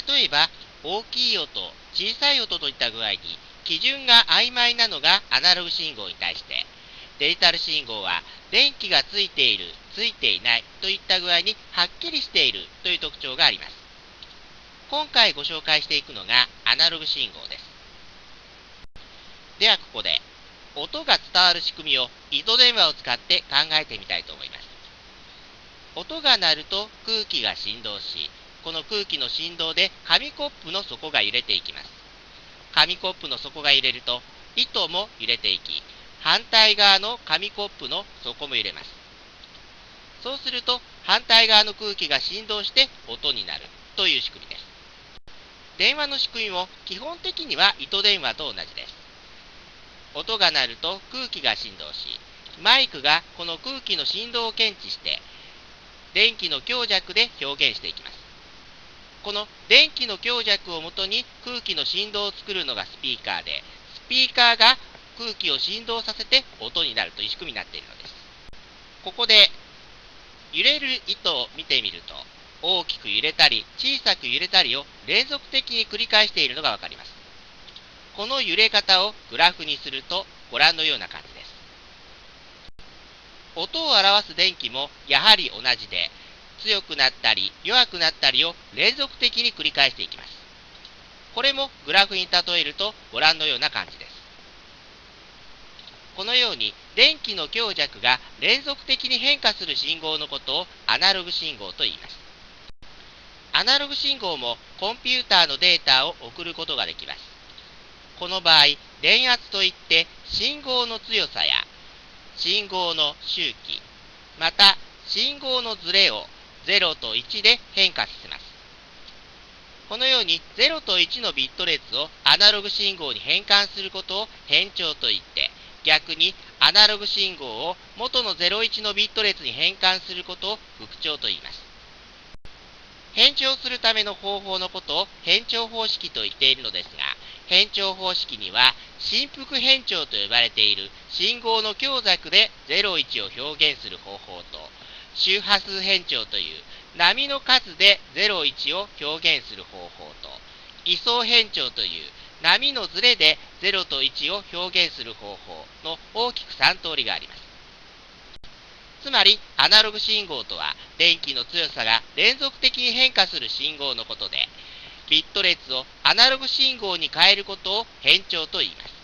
例えば、大きい音、小さい音といった具合に、基準が曖昧なのがアナログ信号に対して、デジタル信号は電気がついている、ついていないといった具合にはっきりしているという特徴があります。今回ご紹介していくのがアナログ信号です。ではここで、音が伝わる仕組みを糸電話を使って考えてみたいと思います。音が鳴ると空気が振動し、この空気の振動で紙コップの底が揺れていきます。紙コップの底が揺れると糸も揺れていき、反対側の紙コップの底も揺れます。そうすると反対側の空気が振動して音になるという仕組みです。電話の仕組みも基本的には糸電話と同じです。音が鳴ると空気が振動し、マイクがこの空気の振動を検知して電気の強弱で表現していきます。この電気の強弱をもとに空気の振動を作るのがスピーカーで、スピーカーが空気を振動させて音になるという仕組みになっているのです。ここで揺れる糸を見てみると、大きく揺れたり小さく揺れたりを連続的に繰り返しているのがわかります。この揺れ方をグラフにするとご覧のような感じです。音を表す電気もやはり同じで、強くなったり弱くなったりを連続的に繰り返していきます。これもグラフに例えるとご覧のような感じです。このように電気の強弱が連続的に変化する信号のことをアナログ信号と言います。アナログ信号もコンピューターのデータを送ることができます。この場合、電圧といって信号の強さや信号の周期、また信号のズレを0と1で変化させます。このように0と1のビット列をアナログ信号に変換することを変調といって、逆にアナログ信号を元の01のビット列に変換することを復調と言います。変調するための方法のことを変調方式と言っているのですが、変調方式には振幅変調と呼ばれている信号の強弱で01を表現する方法と、周波数変調という波の数で01を表現する方法と、位相変調という波のズレで0と1を表現する方法の大きく3通りがあります。つまりアナログ信号とは電気の強さが連続的に変化する信号のことで、ビット列をアナログ信号に変えることを変調と言います。